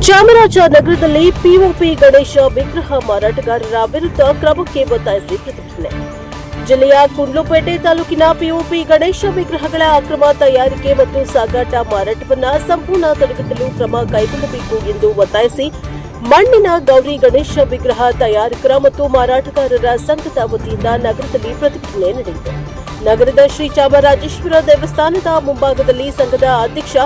ಚಾಮರಾಜನಗರದಲ್ಲಿ ಪಿಒಪಿ ಗಣೇಶ ವಿಗ್ರಹ ಮಾರಾಟಗಾರರ ವಿರುದ್ಧ ಕ್ರಮಕ್ಕೆ ಒತ್ತಾಯಿಸಿ ಪ್ರತಿಭಟನೆ. ಜಿಲ್ಲೆಯ ಕುಂಡ್ಲುಪೇಟೆ ತಾಲೂಕಿನ ಪಿಒಪಿ ಗಣೇಶ ವಿಗ್ರಹಗಳ ಅಕ್ರಮ ತಯಾರಿಕೆ ಮತ್ತು ಸಾಗಾಟ ಮಾರಾಟವನ್ನು ಸಂಪೂರ್ಣ ತಡೆಗಟ್ಟಲು ಕ್ರಮ ಕೈಗೊಳ್ಳಬೇಕು ಎಂದು ಒತ್ತಾಯಿಸಿ ಮಣ್ಣಿನ ಗೌರಿ ಗಣೇಶ ವಿಗ್ರಹ ತಯಾರಕರ ಮತ್ತು ಮಾರಾಟಗಾರರ ಸಂಘದ ವತಿಯಿಂದ ನಗರದಲ್ಲಿ ಪ್ರತಿಭಟನೆ ನಡೆಯಿತು. ನಗರದ ಶ್ರೀ ಚಾಮರಾಜೇಶ್ವರ ದೇವಸ್ಥಾನದ ಮುಂಭಾಗದಲ್ಲಿ ಸಂಘದ ಅಧ್ಯಕ್ಷ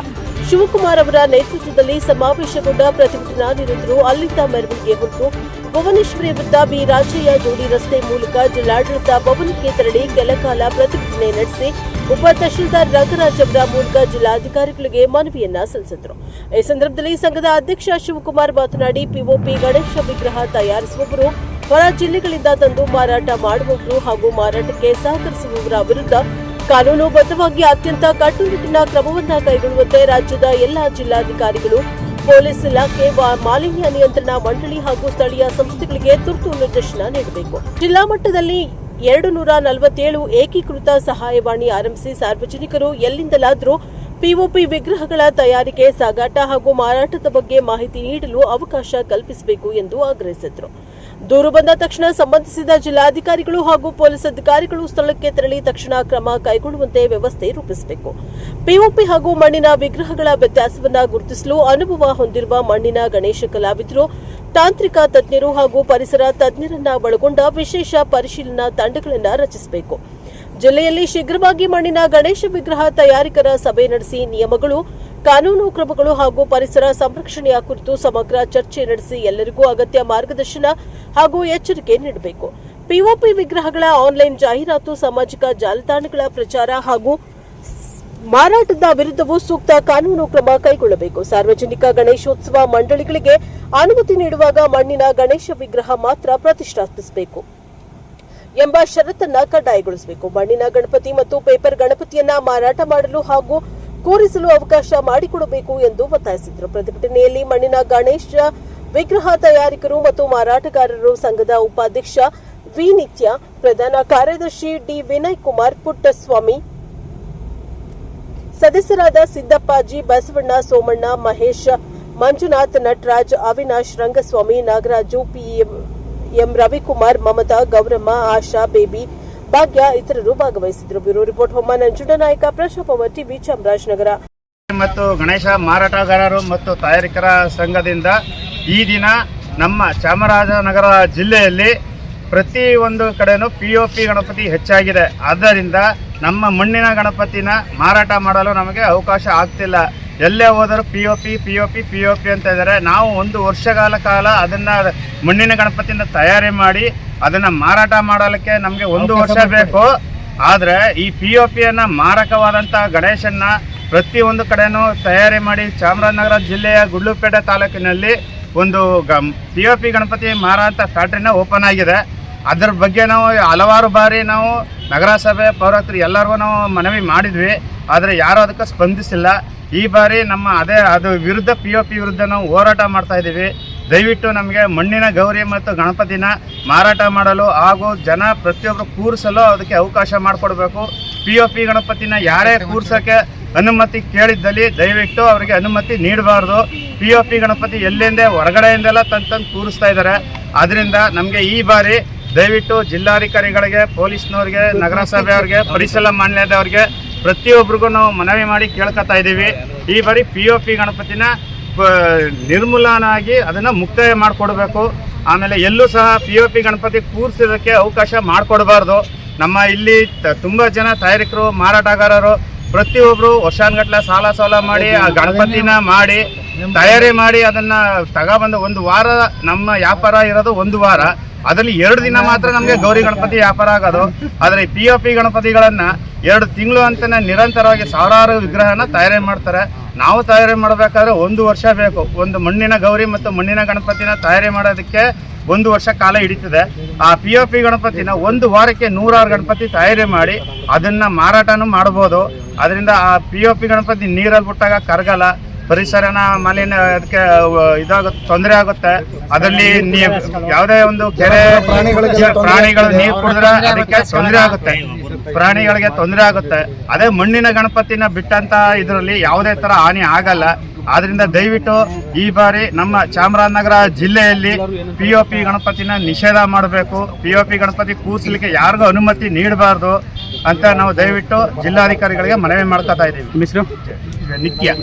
ಶಿವಕುಮಾರ್ ಅವರ ನೇತೃತ್ವದಲ್ಲಿ ಸಮಾವೇಶಗೊಂಡ ಪ್ರತಿಭಟನಾನಿರತರು ಅಲ್ಲಿಂದ ಮೆರವಣಿಗೆ ಹೊರಟು ಭುವನೇಶ್ವರಿ ವೃತ್ತ ಬಿ ರಾಜಯ್ಯ ಜೋಡಿ ರಸ್ತೆ ಮೂಲಕ ಜಿಲ್ಲಾಡಳಿತ ಭವನಕ್ಕೆ ತೆರಳಿ ಕೆಲಕಾಲ ಪ್ರತಿಭಟನೆ ನಡೆಸಿ ಉಪ ತಹಶೀಲ್ದಾರ್ ರಂಗರಾಜ್ ಅವರ ಮೂಲಕ ಜಿಲ್ಲಾಧಿಕಾರಿಗಳಿಗೆ ಮನವಿಯನ್ನ ಸಲ್ಲಿಸಿದರು. ಈ ಸಂದರ್ಭದಲ್ಲಿ ಸಂಘದ ಅಧ್ಯಕ್ಷ ಶಿವಕುಮಾರ್ ಮಾತನಾಡಿ, ಪಿಒಪಿ ಗಣೇಶ ವಿಗ್ರಹ ತಯಾರಿಸುವವರು ಹೊರ ಜಿಲ್ಲೆಗಳಿಂದ ತಂದು ಮಾರಾಟ ಮಾಡುವವರು ಹಾಗೂ ಮಾರಾಟಕ್ಕೆ ಸಹಕರಿಸುವವರ ವಿರುದ್ಧ ಕಾನೂನುಬದ್ಧವಾಗಿ ಅತ್ಯಂತ ಕಟ್ಟುನಿಟ್ಟಿನ ಕ್ರಮವನ್ನು ಕೈಗೊಳ್ಳುವಂತೆ ರಾಜ್ಯದ ಎಲ್ಲಾ ಜಿಲ್ಲಾಧಿಕಾರಿಗಳು, ಪೊಲೀಸ್ ಇಲಾಖೆ, ಮಾಲಿನ್ಯ ನಿಯಂತ್ರಣ ಮಂಡಳಿ ಹಾಗೂ ಸ್ಥಳೀಯ ಸಂಸ್ಥೆಗಳಿಗೆ ತುರ್ತು ನಿರ್ದೇಶನ ನೀಡಬೇಕು. ಜಿಲ್ಲಾ ಮಟ್ಟದಲ್ಲಿ 247 ಏಕೀಕೃತ ಸಹಾಯವಾಣಿ ಆರಂಭಿಸಿ ಸಾರ್ವಜನಿಕರು ಎಲ್ಲಿಂದಲಾದರೂ ಪಿಒಪಿ ವಿಗ್ರಹಗಳ ತಯಾರಿಕೆ, ಸಾಗಾಟ ಹಾಗೂ ಮಾರಾಟದ ಬಗ್ಗೆ ಮಾಹಿತಿ ನೀಡಲು ಅವಕಾಶ ಕಲ್ಪಿಸಬೇಕು ಎಂದು ಆಗ್ರಹಿಸಿದರು. ದೂರು ಬಂದ ತಕ್ಷಣ ಸಂಬಂಧಿಸಿದ ಜಿಲ್ಲಾಧಿಕಾರಿಗಳು ಹಾಗೂ ಪೊಲೀಸ್ ಅಧಿಕಾರಿಗಳು ಸ್ಥಳಕ್ಕೆ ತೆರಳಿ ತಕ್ಷಣ ಕ್ರಮ ಕೈಗೊಳ್ಳುವಂತೆ ವ್ಯವಸ್ಥೆ ರೂಪಿಸಬೇಕು. ಪಿಒಪಿ ಹಾಗೂ ಮಣ್ಣಿನ ವಿಗ್ರಹಗಳ ವ್ಯತ್ಯಾಸವನ್ನು ಗುರುತಿಸಲು ಅನುಭವ ಹೊಂದಿರುವ ಮಣ್ಣಿನ ಗಣೇಶ ಕಲಾವಿದರು, ತಾಂತ್ರಿಕ ತಜ್ಞರು ಹಾಗೂ ಪರಿಸರ ತಜ್ಞರನ್ನ ಒಳಗೊಂಡ ವಿಶೇಷ ಪರಿಶೀಲನಾ ತಂಡಗಳನ್ನು ರಚಿಸಬೇಕು. ಜಿಲ್ಲೆಯಲ್ಲಿ ಶೀಘ್ರವಾಗಿ ಮಣ್ಣಿನ ಗಣೇಶ ವಿಗ್ರಹ ತಯಾರಕರ ಸಭೆ ನಡೆಸಿ ನಿಯಮಗಳು, ಕಾನೂನು ಕ್ರಮಗಳು ಹಾಗೂ ಪರಿಸರ ಸಂರಕ್ಷಣೆಯ ಕುರಿತು ಸಮಗ್ರ ಚರ್ಚೆ ನಡೆಸಿ ಎಲ್ಲರಿಗೂ ಅಗತ್ಯ ಮಾರ್ಗದರ್ಶನ ಹಾಗೂ ಎಚ್ಚರಿಕೆ ನೀಡಬೇಕು. ಪಿಒಪಿ ವಿಗ್ರಹಗಳ ಆನ್ಲೈನ್ ಜಾಹೀರಾತು, ಸಾಮಾಜಿಕ ಜಾಲತಾಣಗಳ ಪ್ರಚಾರ ಹಾಗೂ ಮಾರಾಟದ ವಿರುದ್ಧವೂ ಸೂಕ್ತ ಕಾನೂನು ಕ್ರಮ ಕೈಗೊಳ್ಳಬೇಕು. ಸಾರ್ವಜನಿಕ ಗಣೇಶೋತ್ಸವ ಮಂಡಳಿಗಳಿಗೆ ಅನುಮತಿ ನೀಡುವಾಗ ಮಣ್ಣಿನ ಗಣೇಶ ವಿಗ್ರಹ ಮಾತ್ರ ಪ್ರತಿಷ್ಠಾಪಿಸಬೇಕು ಎಂಬ ಷರತ್ತನ್ನ ಕಡ್ಡಾಯಗೊಳಿಸಬೇಕು. ಮಣ್ಣಿನ ಗಣಪತಿ ಮತ್ತು ಪೇಪರ್ ಗಣಪತಿಯನ್ನ ಮಾರಾಟ ಮಾಡಲು ಹಾಗೂ ಕೂರಿಸಲು ಅವಕಾಶ ಮಾಡಿಕೊಡಬೇಕು ಎಂದು ಒತ್ತಾಯಿಸಿದರು. ಪ್ರತಿಭಟನೆಯಲ್ಲಿ ಮಣ್ಣಿನ ಗಣೇಶ ವಿಗ್ರಹ ತಯಾರಕರು ಮತ್ತು ಮಾರಾಟಗಾರರು ಸಂಘದ ಉಪಾಧ್ಯಕ್ಷ ವಿ ನಿತ್ಯ, ಪ್ರಧಾನ ಕಾರ್ಯದರ್ಶಿ ಡಿ ವಿನಯ್ ಕುಮಾರ್ ಪುಟ್ಟಸ್ವಾಮಿ, ಸದಸ್ಯರಾದ ಸಿದ್ದಪ್ಪಾಜಿ, ಬಸವಣ್ಣ, ಸೋಮಣ್ಣ, ಮಹೇಶ್, ಮಂಜುನಾಥ್, ನಟರಾಜ್, ಅವಿನಾಶ್, ರಂಗಸ್ವಾಮಿ, ನಾಗರಾಜು, ಎಂ ರವಿಕುಮಾರ್, ಮಮತಾ, ಗೌರಮ್ಮ, ಆಶಾ, ಬೇಬಿ, ಭಾಗ್ಯ ಇತರರು ಭಾಗವಹಿಸಿದರು. ಬ್ಯೂರೋ ರಿಪೋರ್ಟ್ ಹೊಮ್ಮ ನಂಜುಂಡನಾಯಕ, ಪ್ರಶಾಪವ ಟಿವಿ, ಚಾಮರಾಜನಗರ. ಮತ್ತು ಗಣೇಶ ಮಾರಾಟಗಾರರು ಮತ್ತು ತಯಾರಕರ ಸಂಘದಿಂದ ಈ ದಿನ ನಮ್ಮ ಚಾಮರಾಜನಗರ ಜಿಲ್ಲೆಯಲ್ಲಿ ಪ್ರತಿಯೊಂದು ಕಡೆನೂ ಪಿಒಪಿ ಗಣಪತಿ ಹೆಚ್ಚಾಗಿದೆ. ಆದ್ದರಿಂದ ನಮ್ಮ ಮಣ್ಣಿನ ಗಣಪತಿನ ಮಾರಾಟ ಮಾಡಲು ನಮಗೆ ಅವಕಾಶ ಆಗ್ತಿಲ್ಲ. ಎಲ್ಲೇ ಹೋದರೂ ಪಿಒಪಿ ಅಂತ ಇದ್ದಾರೆ. ನಾವು 1 ವರ್ಷಗಳ ಕಾಲ ಅದನ್ನು ಮಣ್ಣಿನ ಗಣಪತಿಯಿಂದ ತಯಾರಿ ಮಾಡಿ ಅದನ್ನು ಮಾರಾಟ ಮಾಡಲಿಕ್ಕೆ ನಮಗೆ 1 ವರ್ಷ ಬೇಕು. ಆದರೆ ಈ ಪಿಒಪಿಯನ್ನು ಮಾರಕವಾದಂಥ ಗಣೇಶನ್ನ ಪ್ರತಿಯೊಂದು ಕಡೆನೂ ತಯಾರಿ ಮಾಡಿ ಚಾಮರಾಜನಗರ ಜಿಲ್ಲೆಯ ಗುಂಡ್ಲುಪೇಟೆ ತಾಲೂಕಿನಲ್ಲಿ ಒಂದು ಪಿಒಪಿ ಗಣಪತಿ ಮಾರಾಟ ಫ್ಯಾಕ್ಟ್ರಿನ ಓಪನ್ ಆಗಿದೆ. ಅದರ ಬಗ್ಗೆ ನಾವು ಹಲವಾರು ಬಾರಿ ನಾವು ನಗರಸಭೆ, ಪೌರಾಯುಕ್ತರು ಎಲ್ಲರಿಗೂ ನಾವು ಮನವಿ ಮಾಡಿದ್ವಿ. ಆದರೆ ಯಾರೂ ಅದಕ್ಕೆ ಸ್ಪಂದಿಸಿಲ್ಲ. ಈ ಬಾರಿ ನಮ್ಮ ಅದು ವಿರುದ್ಧ ಪಿಒಪಿ ವಿರುದ್ಧ ನಾವು ಹೋರಾಟ ಮಾಡ್ತಾ ಇದ್ದೀವಿ. ದಯವಿಟ್ಟು ನಮಗೆ ಮಣ್ಣಿನ ಗೌರಿ ಮತ್ತು ಗಣಪತಿನ ಮಾರಾಟ ಮಾಡಲು ಹಾಗೂ ಜನ ಪ್ರತಿಯೊಬ್ಬರು ಕೂರಿಸಲು ಅದಕ್ಕೆ ಅವಕಾಶ ಮಾಡಿಕೊಡ್ಬೇಕು. ಪಿಒಪಿ ಗಣಪತಿನ ಯಾರೇ ಕೂರ್ಸೋಕ್ಕೆ ಅನುಮತಿ ಕೇಳಿದ್ದಲ್ಲಿ ದಯವಿಟ್ಟು ಅವರಿಗೆ ಅನುಮತಿ ನೀಡಬಾರ್ದು. ಪಿಒಪಿ ಗಣಪತಿ ಎಲ್ಲಿಂದ ಹೊರಗಡೆಯಿಂದೆಲ್ಲ ತಂದು ಕೂರಿಸ್ತಾ ಇದ್ದಾರೆ. ಆದ್ದರಿಂದ ನಮಗೆ ಈ ಬಾರಿ ದಯವಿಟ್ಟು ಜಿಲ್ಲಾಧಿಕಾರಿಗಳಿಗೆ, ಪೊಲೀಸ್ನವ್ರಿಗೆ, ನಗರಸಭೆಯವ್ರಿಗೆ, ಪರಿಸರ ಮಾನ್ಯದವ್ರಿಗೆ ಪ್ರತಿಯೊಬ್ಬರಿಗೂ ನಾವು ಮನವಿ ಮಾಡಿ ಕೇಳ್ಕೊತಾ ಇದ್ದೀವಿ. ಈ ಬಾರಿ ಪಿಒಪಿ ಗಣಪತಿನ ನಿರ್ಮೂಲನಾಗಿ ಅದನ್ನು ಮುಕ್ತಾಯ ಮಾಡಿಕೊಡ್ಬೇಕು. ಆಮೇಲೆ ಎಲ್ಲೂ ಸಹ ಪಿಒಪಿ ಗಣಪತಿ ಕೂರಿಸೋದಕ್ಕೆ ಅವಕಾಶ ಮಾಡಿಕೊಡಬಾರ್ದು. ನಮ್ಮ ಇಲ್ಲಿ ತುಂಬ ಜನ ತಯಾರಕರು, ಮಾರಾಟಗಾರರು ಪ್ರತಿಯೊಬ್ಬರು ವರ್ಷಾನುಗಟ್ಟಲೆ ಸಾಲ ಮಾಡಿ ಆ ಗಣಪತಿನ ಮಾಡಿ ತಯಾರಿ ಮಾಡಿ ಅದನ್ನು ತಗೊಬಂದು 1 ವಾರ ನಮ್ಮ ವ್ಯಾಪಾರ ಇರೋದು 1 ವಾರ. ಅದರಲ್ಲಿ 2 ದಿನ ಮಾತ್ರ ನಮಗೆ ಗೌರಿ ಗಣಪತಿ ವ್ಯಾಪಾರ ಆಗೋದು. ಆದರೆ ಪಿಒಪಿ ಗಣಪತಿಗಳನ್ನು 2 ತಿಂಗಳು ಅಂತಲೇ ನಿರಂತರವಾಗಿ ಸಾವಿರಾರು ವಿಗ್ರಹನ ತಯಾರಿ ಮಾಡ್ತಾರೆ. ನಾವು ತಯಾರಿ ಮಾಡಬೇಕಾದ್ರೆ 1 ವರ್ಷ ಬೇಕು. ಒಂದು ಮಣ್ಣಿನ ಗೌರಿ ಮತ್ತು ಮಣ್ಣಿನ ಗಣಪತಿನ ತಯಾರಿ ಮಾಡೋದಕ್ಕೆ 1 ವರ್ಷ ಕಾಲ ಹಿಡಿತದೆ. ಆ ಪಿಒಪಿ ಗಣಪತಿನ 1 ವಾರಕ್ಕೆ 100 ಗಣಪತಿ ತಯಾರಿ ಮಾಡಿ ಅದನ್ನು ಮಾರಾಟನೂ ಮಾಡ್ಬೋದು. ಅದರಿಂದ ಆ ಪಿಒಪಿ ಗಣಪತಿ ನೀರಲ್ಲಿ ಬಿಟ್ಟಾಗ ಕರಗಲ್ಲ, ಪರಿಸರನ ಮಾಲಿನ್ಯ ಅದಕ್ಕೆ ಇದಾಗುತ್ತೆ, ತೊಂದರೆ ಆಗುತ್ತೆ. ಅದರಲ್ಲಿ ಯಾವುದೇ ಒಂದು ಕೆರೆ ಪ್ರಾಣಿಗಳು ನೀರು ಕುಡಿದ್ರೆ ಅದಕ್ಕೆ ತೊಂದರೆ ಆಗುತ್ತೆ. ಪ್ರಾಣಿಗಳಿಗೆ ತೊಂದರೆ ಆಗುತ್ತೆ. ಅದೇ ಮಣ್ಣಿನ ಗಣಪತಿನ ಬಿಟ್ಟಂತ ಇದರಲ್ಲಿ ಯಾವುದೇ ತರ ಹಾನಿ ಆಗಲ್ಲ. ಆದ್ರಿಂದ ದಯವಿಟ್ಟು ಈ ಬಾರಿ ನಮ್ಮ ಚಾಮರಾಜನಗರ ಜಿಲ್ಲೆಯಲ್ಲಿ POP ಗಣಪತಿನ ನಿಷೇಧ ಮಾಡಬೇಕು. POP ಗಣಪತಿ ಕೂರಿಸಲಿಕ್ಕೆ ಯಾರಿಗೂ ಅನುಮತಿ ನೀಡಬಾರ್ದು ಅಂತ ನಾವು ದಯವಿಟ್ಟು ಜಿಲ್ಲಾಧಿಕಾರಿಗಳಿಗೆ ಮನವಿ ಮಾಡ್ಕೊತಾ ಇದ್ದೀವಿ. ಹೆಸರು ನಿತ್ಯ